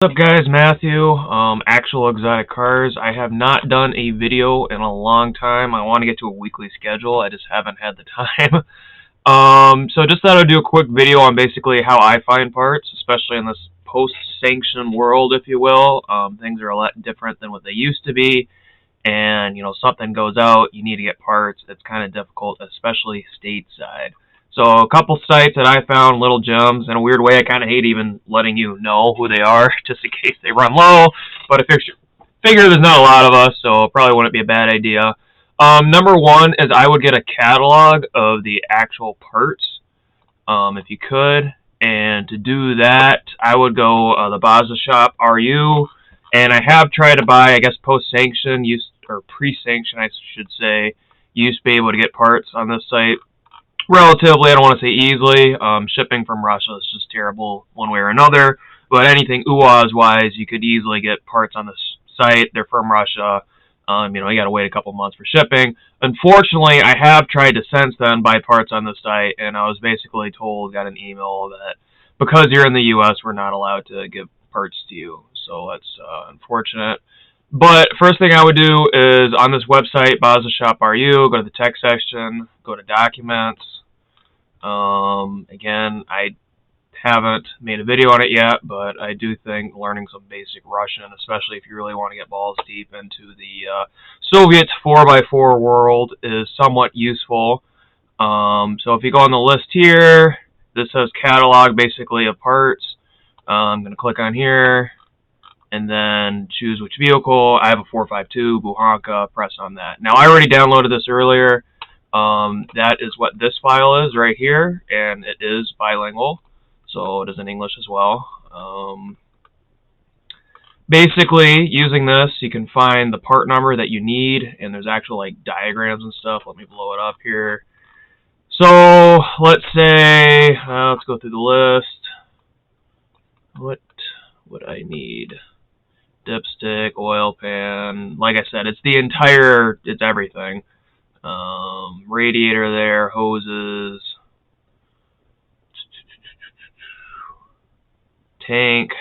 What's up guys, Matthew, Actual Exotic Cars. I have not done a video in a long time. I want to get to a weekly schedule. I just haven't had the time. So just thought I'd do a quick video on basically how I find parts, especially in this post-sanction world, if you will. Things are a lot different than what they used to be. And, something goes out, you need to get parts. It's kind of difficult, especially stateside. So a couple sites that I found, little gems. In a weird way, I kind of hate even letting you know who they are, just in case they run low. But I figure there's not a lot of us, so it probably wouldn't be a bad idea. Number one is I would get a catalog of the actual parts, if you could. And to do that, I would go the Baza Shop RU. And I have tried to buy, I guess, post-sanction, or pre-sanction, I should say. You used to be able to get parts on this site relatively, I don't want to say easily. Shipping from Russia is just terrible one way or another. But anything UAZ-wise, you could easily get parts on this site. They're from Russia. You got to wait a couple months for shipping. Unfortunately, I have tried to since then buy parts on the site, and I was basically told, got an email that because you're in the U.S., we're not allowed to give parts to you. So that's unfortunate. But first thing I would do is on this website, Baza Shop RU, go to the text section, go to documents. Again, I haven't made a video on it yet, but I do think learning some basic Russian, especially if you really want to get balls deep into the Soviet 4x4 world, is somewhat useful. So if you go on the list here, this says catalog basically of parts. I'm going to click on here and then choose which vehicle. I have a 452 Bukhanka, press on that. Now I already downloaded this earlier. That is what this file is right here, and it is bilingual, so it is in English as well. Basically, using this, you can find the part number that you need, and there's actual diagrams and stuff. Let me blow it up here. So let's say, let's go through the list. What would I need? Dipstick, oil pan. Like I said, it's everything. Radiator there, hoses, tank.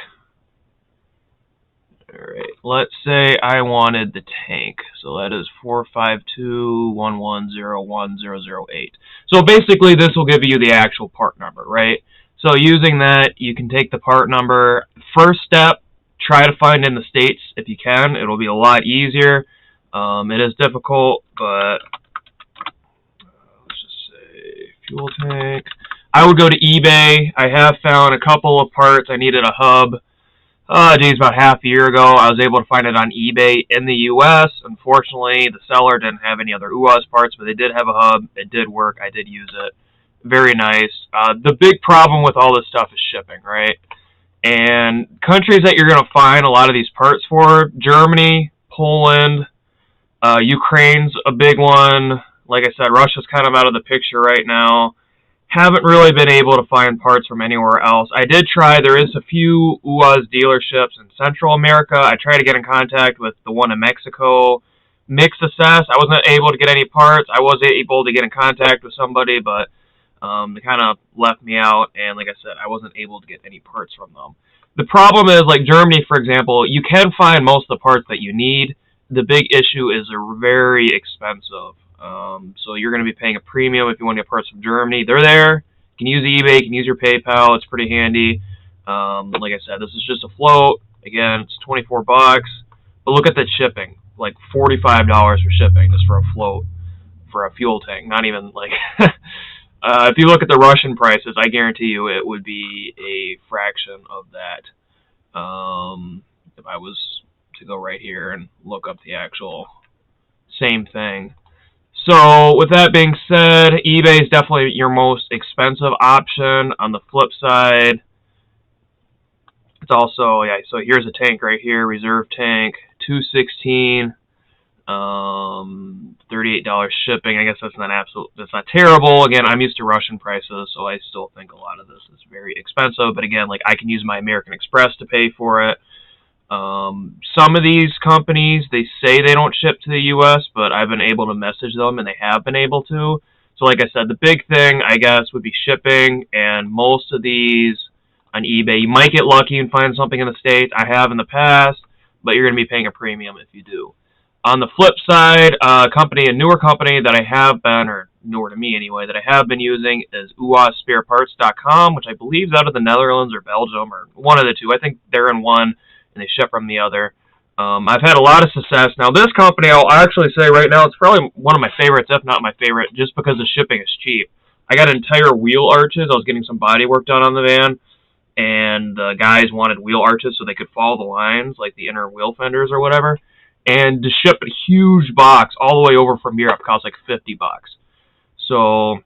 Alright, let's say I wanted the tank. So that is 45211010008. So basically this will give you the actual part number, right? So using that, you can take the part number. First step, try to find in the States if you can. It'll be a lot easier. It is difficult, but let's just say fuel tank. I would go to eBay. I have found a couple of parts. I needed a hub. About half a year ago, I was able to find it on eBay in the U.S. Unfortunately, the seller didn't have any other UAZ parts, but they did have a hub. It did work. I did use it. Very nice. The big problem with all this stuff is shipping, right? And countries that you're going to find a lot of these parts for, Germany, Poland, Ukraine's a big one. Like I said, Russia's kind of out of the picture right now. Haven't really been able to find parts from anywhere else. I did try. There is a few UAZ dealerships in Central America. I tried to get in contact with the one in Mexico. Mixed assess. I wasn't able to get any parts. I was able to get in contact with somebody, but they kind of left me out. And like I said, I wasn't able to get any parts from them. The problem is, like Germany, for example, you can find most of the parts that you need. The big issue is they're very expensive. So you're going to be paying a premium if you want to get parts from Germany. They're there. You can use eBay. You can use your PayPal. It's pretty handy. Like I said, this is just a float. Again, it's 24 bucks. But look at the shipping. Like $45 for shipping just for a float for a fuel tank. Not even like... if you look at the Russian prices, I guarantee you it would be a fraction of that. If I was to go right here and look up the actual same thing. So with that being said, eBay is definitely your most expensive option. On the flip side, it's also, so here's a tank right here, reserve tank, $216, $38 shipping. I guess that's not terrible. Again, I'm used to Russian prices, so I still think a lot of this is very expensive. But again, I can use my American Express to pay for it. Some of these companies, they say they don't ship to the U.S., but I've been able to message them, and they have been able to. So like I said, the big thing, I guess, would be shipping, and most of these on eBay. You might get lucky and find something in the States. I have in the past, but you're going to be paying a premium if you do. On the flip side, a newer company that I have been, or newer to me anyway, that I have been using is UAZSpareparts.com, which I believe is out of the Netherlands or Belgium, or one of the two. I think they're in one and they ship from the other. I've had a lot of success. Now, this company, I'll actually say right now, it's probably one of my favorites, if not my favorite, just because the shipping is cheap. I got entire wheel arches. I was getting some body work done on the van, and the guys wanted wheel arches so they could follow the lines, like the inner wheel fenders or whatever. And to ship a huge box all the way over from Europe cost like $50. So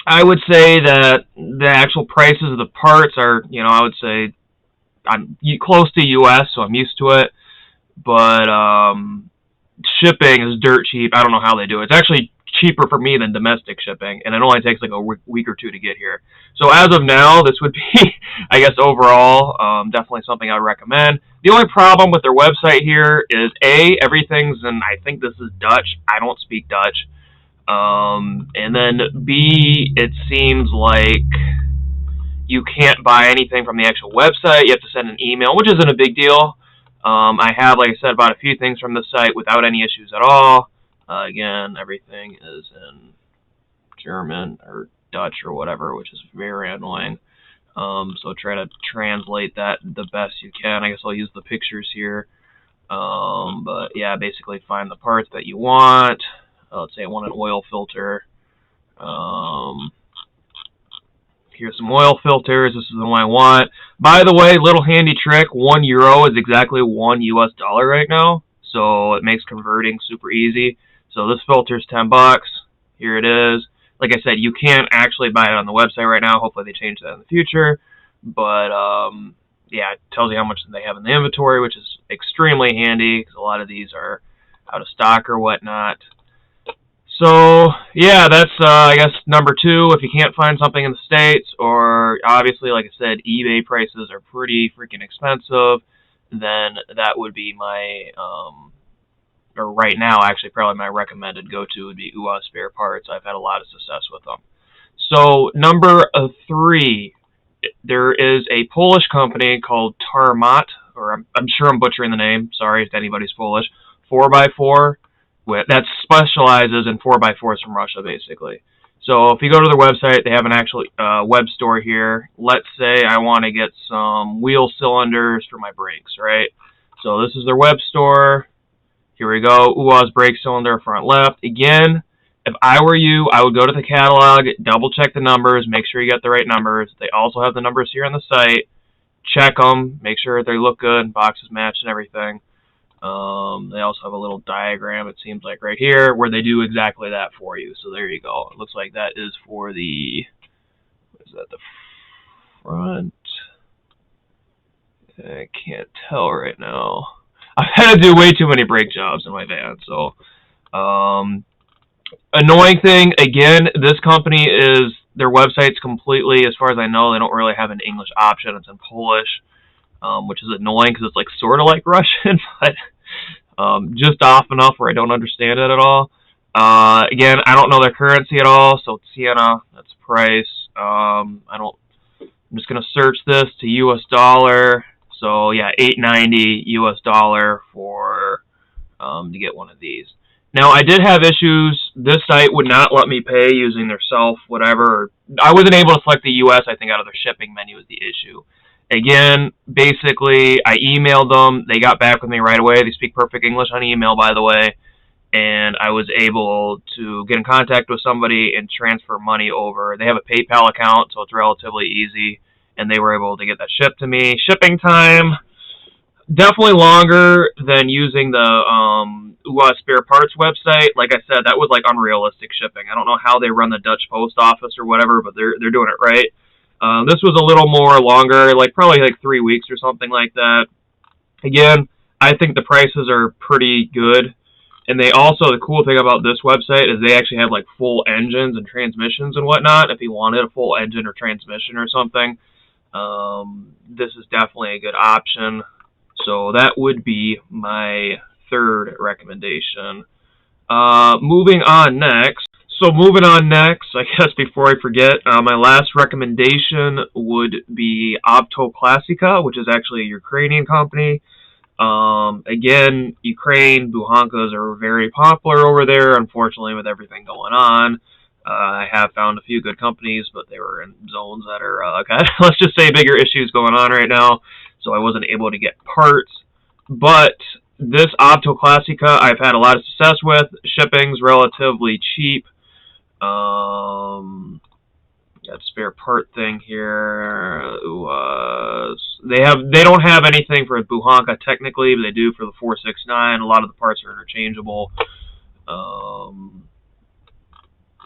I would say that the actual prices of the parts are, I would say I'm close to US, so I'm used to it. But shipping is dirt cheap. I don't know how they do it. It's actually cheaper for me than domestic shipping, and it only takes like a week or two to get here. So as of now, this would be, I guess, overall, definitely something I would recommend. The only problem with their website here is A, everything's in, I think this is Dutch. I don't speak Dutch. And then B, it seems like you can't buy anything from the actual website. You have to send an email, which isn't a big deal. I have, like I said, bought a few things from the site without any issues at all. Again, everything is in German or Dutch or whatever, which is very annoying. So try to translate that the best you can. I guess I'll use the pictures here. But yeah, basically find the parts that you want. Let's say I want an oil filter. Here's some oil filters. This is the one I want. By the way, little handy trick, €1 is exactly $1 right now. So it makes converting super easy. So this filter is $10. Here it is. Like I said, you can't actually buy it on the website right now. Hopefully they change that in the future. But yeah, it tells you how much they have in the inventory, which is extremely handy because a lot of these are out of stock or whatnot. So yeah, that's I guess number 2. If you can't find something in the States, or obviously, like I said, eBay prices are pretty freaking expensive, then that would be my or right now, actually, probably my recommended go-to would be UAZ Spare Parts. I've had a lot of success with them. So number 3, there is a Polish company called Tarmat, or I'm sure I'm butchering the name. Sorry if anybody's Polish. 4x4 that specializes in 4x4s from Russia, basically. So if you go to their website, they have an actual web store here. Let's say I want to get some wheel cylinders for my brakes, right? So this is their web store. Here we go. UAZ brake cylinder, front left. Again, if I were you, I would go to the catalog, double check the numbers, make sure you get the right numbers. They also have the numbers here on the site. Check them, make sure they look good, boxes match and everything. They also have a little diagram, it seems like right here, where they do exactly that for you. So there you go. It looks like that is for the, what is that, the front? I can't tell right now. I've had to do way too many brake jobs in my van, so annoying thing, again, this company is, their website's completely, as far as I know, they don't really have an English option. It's in Polish, which is annoying because it's like sort of like Russian, but just off enough where I don't understand it at all. Again, I don't know their currency at all, so Siena, that's price. I'm just gonna search this to US dollar. So yeah, $8.90 US dollar for to get one of these. Now I did have issues. This site would not let me pay using their self whatever. I wasn't able to select the US. I think out of their shipping menu is the issue. Again, basically, I emailed them. They got back with me right away. They speak perfect English on email, by the way. And I was able to get in contact with somebody and transfer money over. They have a PayPal account, so it's relatively easy. And they were able to get that shipped to me. Shipping time, definitely longer than using the UAZ Spare Parts website. Like I said, that was like unrealistic shipping. I don't know how they run the Dutch post office or whatever, but they're doing it right. This was a little more longer, like probably like 3 weeks or something like that. Again, I think the prices are pretty good. And they also, the cool thing about this website is they actually have like full engines and transmissions and whatnot. If you wanted a full engine or transmission or something, this is definitely a good option. So that would be my 3rd recommendation. Moving on next. So moving on next, I guess before I forget, my last recommendation would be Opto Classica, which is actually a Ukrainian company. Again, Ukraine, Bukhankas are very popular over there, unfortunately, with everything going on. I have found a few good companies, but they were in zones that are, let's just say, bigger issues going on right now, so I wasn't able to get parts. But this Opto Classica I've had a lot of success with. Shipping's relatively cheap. Got spare part thing here. They don't have anything for Bukhanka technically, but they do for the 469. A lot of the parts are interchangeable.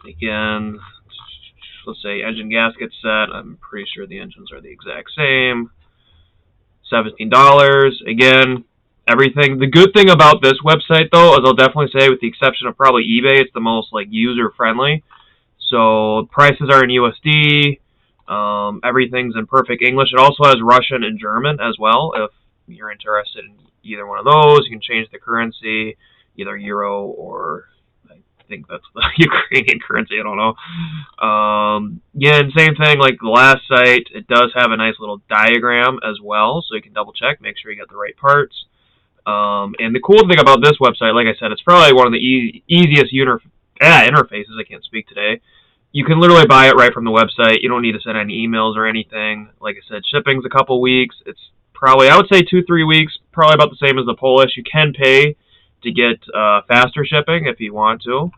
Again, let's say engine gasket set. I'm pretty sure the engines are the exact same. $17. Again, everything. The good thing about this website, though, is I'll definitely say, with the exception of probably eBay, it's the most like user friendly. So prices are in USD. Everything's in perfect English. It also has Russian and German as well. If you're interested in either one of those, you can change the currency, either euro or I think that's the Ukrainian currency. I don't know. Yeah, and same thing like the last site. It does have a nice little diagram as well, so you can double check, make sure you got the right parts. And the cool thing about this website, like I said, it's probably one of the easiest interfaces. I can't speak today. You can literally buy it right from the website. You don't need to send any emails or anything. Like I said, shipping's a couple weeks. It's probably, I would say 2-3 weeks, probably about the same as the Polish. You can pay to get faster shipping if you want to.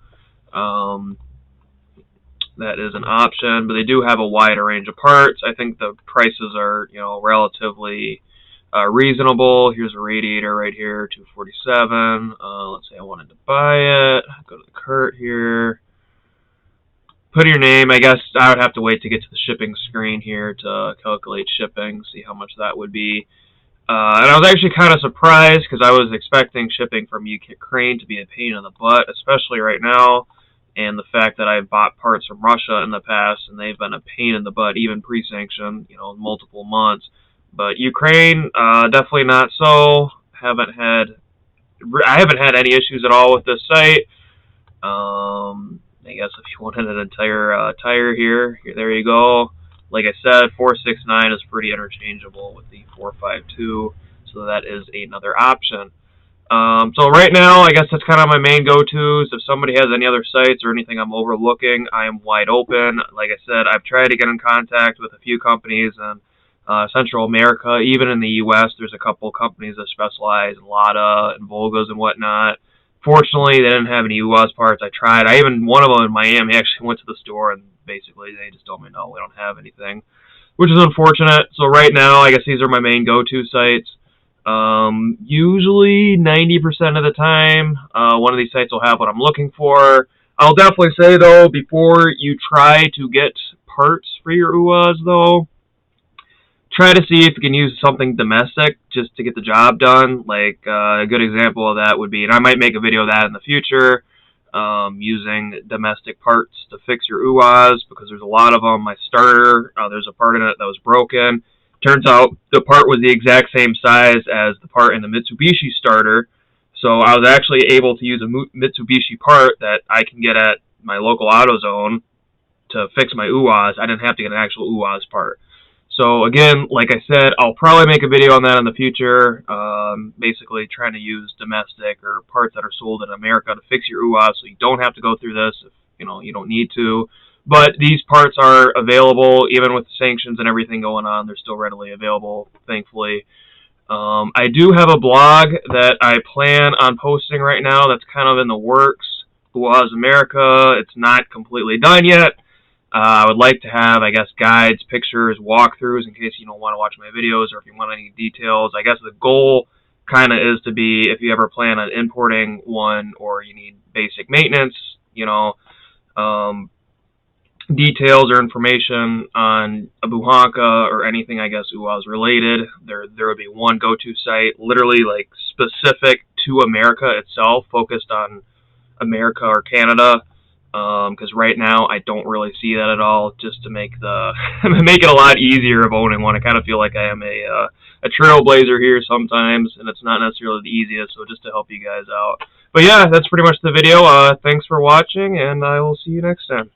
That is an option, but they do have a wider range of parts. I think the prices are, relatively reasonable. Here's a radiator right here, $247. Let's say I wanted to buy it. Go to the cart here. Put your name. I guess I would have to wait to get to the shipping screen here to calculate shipping, see how much that would be. And I was actually kind of surprised because I was expecting shipping from Ukraine to be a pain in the butt, especially right now. And the fact that I've bought parts from Russia in the past, and they've been a pain in the butt, even pre-sanction, multiple months. But Ukraine, definitely not so. I haven't had any issues at all with this site. I guess if you wanted an entire tire here, there you go. Like I said, 469 is pretty interchangeable with the 452, so that is another option. So right now, I guess that's kind of my main go-tos. If somebody has any other sites or anything I'm overlooking, I am wide open. Like I said, I've tried to get in contact with a few companies in Central America. Even in the U.S., there's a couple companies that specialize in Lada and Volgas and whatnot. Fortunately, they didn't have any UAZ parts. I tried. One of them in Miami actually went to the store, and basically they just told me, no, we don't have anything, which is unfortunate. So right now, I guess these are my main go-to sites. Usually 90% of the time, one of these sites will have what I'm looking for. I'll definitely say, though, before you try to get parts for your UAZ, though, try to see if you can use something domestic just to get the job done. Like a good example of that would be, and I might make a video of that in the future, using domestic parts to fix your UAZ, because there's a lot of them. My starter, there's a part in it that was broken. Turns out the part was the exact same size as the part in the Mitsubishi starter, so I was actually able to use a Mitsubishi part that I can get at my local AutoZone to fix my UAZ. I didn't have to get an actual UAZ part. So again, like I said, I'll probably make a video on that in the future, basically trying to use domestic or parts that are sold in America to fix your UAZ, so you don't have to go through this if you don't need to. But these parts are available, even with sanctions and everything going on. They're still readily available, thankfully. I do have a blog that I plan on posting right now that's kind of in the works. UAZ America. It's not completely done yet. I would like to have, I guess, guides, pictures, walkthroughs in case you don't want to watch my videos or if you want any details. I guess the goal kind of is to be, if you ever plan on importing one or you need basic maintenance, details or information on a Bukhanka or anything, I guess, UAZ related, there would be one go-to site, literally like specific to America itself, focused on America or Canada. Because right now I don't really see that at all. Just to make make it a lot easier of owning one. I kind of feel like I am a trailblazer here sometimes, and it's not necessarily the easiest. So just to help you guys out. But yeah, that's pretty much the video. Thanks for watching, and I will see you next time.